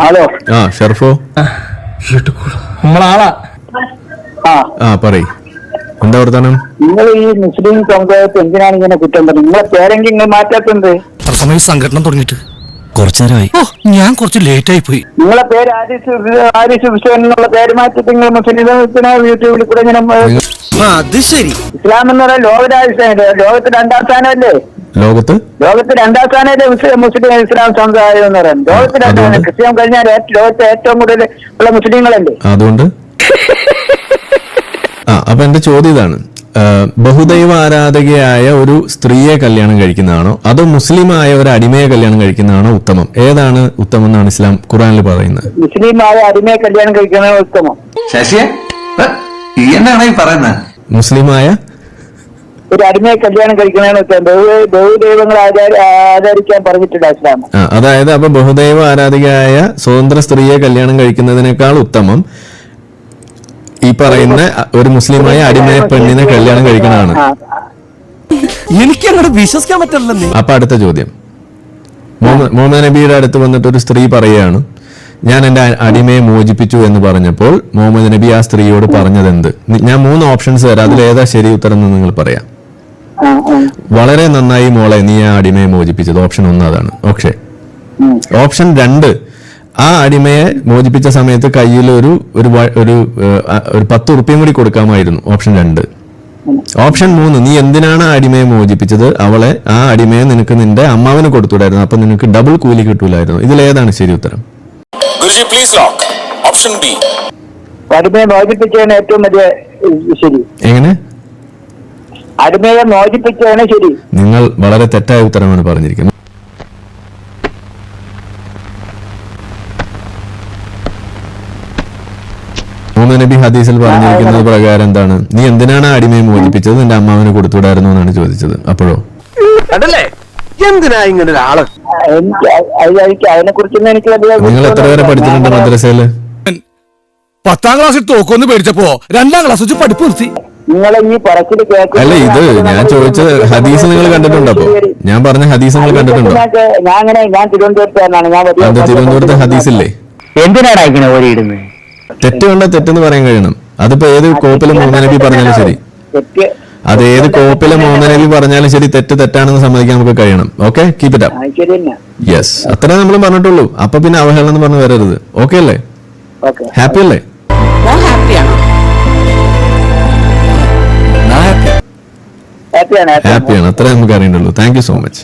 Hello. ആ ഷെർഫോ, നമ്മളാളാ. പറയ്, എന്താ വർത്താനം? നിങ്ങൾ ഈ മുസ്ലിം സമുദായത്തെ എന്തിനാണ് ഇങ്ങനെ കുറ്റം പറയുന്നത്? നിങ്ങളെ പേരെങ്കിലും നിങ്ങൾ മാറ്റാത്തത്? സമയം സംഘടന തുടങ്ങിയിട്ട് കുറച്ചേരമായി. ഞാൻ കുറച്ച് ലേറ്റ് ആയി പോയി. നിങ്ങളെ പേര് ആരിസ് ഹുസൈൻ എന്നുള്ള പേര് മാറ്റിട്ട് നിങ്ങൾ മുസ്ലിം യൂട്യൂബിൽ കൂടെ ഇങ്ങനെ അത് ശരി. ഇസ്ലാം എന്ന് പറയുന്നത് ലോകത്ത് രണ്ടാം സ്ഥാനമല്ലേ? ലോകത്ത് രണ്ടാം സ്ഥാനമല്ലേ മുസ്ലിം ഇസ്ലാം സമുദായം എന്ന് പറയുന്നത്? ലോകത്ത് രണ്ടാം സ്ഥാനം. ക്രിസ്ത്യൻ കഴിഞ്ഞാൽ ലോകത്ത് ഏറ്റവും കൂടുതൽ ഉള്ള മുസ്ലിങ്ങളല്ലേ? അതുകൊണ്ട് അപ്പൊ എന്റെ ചോദ്യം ഇതാണ്, ബഹുദൈവ ആരാധകയായ ഒരു സ്ത്രീയെ കല്യാണം കഴിക്കുന്നതാണോ അതോ മുസ്ലിമായ ഒരു അടിമയെ കല്യാണം കഴിക്കുന്നതാണോ ഉത്തമം? ഏതാണ് ഉത്തമം എന്നാണ് ഇസ്ലാം ഖുർആനിൽ പറയുന്നത്? മുസ്ലിമായ അടിമയെ കല്യാണം കഴിക്കുന്നതാണ് ഉത്തമം. ശശിയെ എന്താണ് ഈ പറയുന്നത്? മുസ്ലിമായ ഒരു അടിമയെ കല്യാണം കഴിക്കുന്നതാണ് ഉത്തമം. ബഹുദൈവങ്ങൾ ആചരിക്കാൻ പറഞ്ഞിട്ടുണ്ട് ഇസ്ലാം. അതായത് അപ്പൊ ബഹുദൈവ ആരാധകയായ സ്വതന്ത്ര സ്ത്രീയെ കല്യാണം കഴിക്കുന്നതിനേക്കാൾ ഉത്തമം ഈ പറയുന്ന ഒരു മുസ്ലിമായ അടിമയെ പെണ്ണിനെ കല്യാണം കഴിക്കണതാണ്. എനിക്ക് അങ്ങോട്ട് വിശ്വസിക്കാൻ പറ്റില്ല. അപ്പൊ അടുത്ത ചോദ്യം, മുഹമ്മദ് നബിയുടെ അടുത്ത് വന്നിട്ട് ഒരു സ്ത്രീ പറയുകയാണ്, ഞാൻ എന്റെ അടിമയെ മോചിപ്പിച്ചു എന്ന് പറഞ്ഞപ്പോൾ മുഹമ്മദ് നബി ആ സ്ത്രീയോട് പറഞ്ഞത് എന്ത്? ഞാൻ 3 ഓപ്ഷൻസ് തരാം, അതിൽ ഏതാ ശരി ഉത്തരം എന്ന് നിങ്ങൾ പറയാം. വളരെ നന്നായി മോളെ, നീ ആ അടിമയെ മോചിപ്പിച്ചത്. ഓപ്ഷൻ 1 അതാണ്. ഓക്കെ. ഓപ്ഷൻ 2, ആ അടിമയെ മോചിപ്പിച്ച സമയത്ത് കയ്യിൽ ഒരു 10 ഉറുപ്പിയും കൂടി കൊടുക്കാമായിരുന്നു. ഓപ്ഷൻ 2. ഓപ്ഷൻ 3, നീ എന്തിനാണ് ആ അടിമയെ മോചിപ്പിച്ചത്? ആ അടിമയെ നിനക്ക് നിന്റെ അമ്മാവന് കൊടുത്തുകൂടായിരുന്നു, അപ്പൊ നിനക്ക് ഡബിൾ കൂലി കിട്ടൂലായിരുന്നു. ഇതിലേതാണ് ശരി ഉത്തരം? അടിമയെ മോചിപ്പിച്ചതാണ് ഏറ്റവും വലിയ ശരി. എങ്ങനെ? അടിമയെ മോചിപ്പിച്ചതാണ് ശരി. നിങ്ങൾ വളരെ തെറ്റായ ഉത്തരമാണ് പറഞ്ഞിരിക്കുന്നത്. മുഹമ്മദ് നബി ഹദീസിൽ പറഞ്ഞിരിക്കുന്നത് പ്രകാരം എന്താണ്? നീ എന്തിനാണ് ആ അടിമയെ മോചിപ്പിച്ചത്? നിന്റെ അമ്മാവന് കൊടുത്തുകൂടായിരുന്നു എന്നാണ് ചോദിച്ചത്. അപ്പോഴോ എന്തിനാ ഇങ്ങനെ ഒരാള്? അതിനെ കുറിച്ചൊന്നും എനിക്ക് നിങ്ങൾ എത്ര വരെ പഠിച്ചിട്ടുണ്ട് മദ്രസയില്? 10ാം ക്ലാസ്സിൽ തോക്കൊന്ന് പേടിച്ചപ്പോ 2ാം ക്ലാസ് വെച്ച് പഠിപ്പ് നിർത്തി. നിങ്ങളെ ഈ പറച്ചില് അല്ല, ഇത് ഞാൻ ചോദിച്ചത് ഹദീസ് നിങ്ങൾ കണ്ടിട്ടുണ്ടോ? അപ്പൊ ഞാൻ പറഞ്ഞ ഹദീസ് നിങ്ങൾ കണ്ടിട്ടുണ്ടോ? ഞാൻ തിരുവനന്തപുരത്തെ ഹദീസില്ലേ? എന്തിനാണ് ഇങ്ങനെ ഓരിയിടുന്നത്? തെറ്റ് കണ്ട തെറ്റെന്ന് പറയാൻ കഴിയണം. അതിപ്പോ ഏത് കോപ്പിലെ മുഹമ്മദ് നബി പറഞ്ഞാലും ശരി, അത് ഏത് കോപ്പിലെ മുഹമ്മദ് നബി പറഞ്ഞാലും ശരി, തെറ്റാണെന്ന് സമ്മതിക്കാൻ നമുക്ക് കഴിയണം. Okay, keep it up. Yes, അത്രേ നമ്മൾ പറഞ്ഞിട്ടുള്ളൂ. അപ്പൊ പിന്നെ അവഹേളനം എന്ന് പറഞ്ഞ് വരരുത്. ഓക്കെ അല്ലേ? ഹാപ്പി അല്ലേ? ഹാപ്പിയാണ്, അത്രേ നമുക്ക് അറിയണ്ടുള്ളൂ. Thank you so much.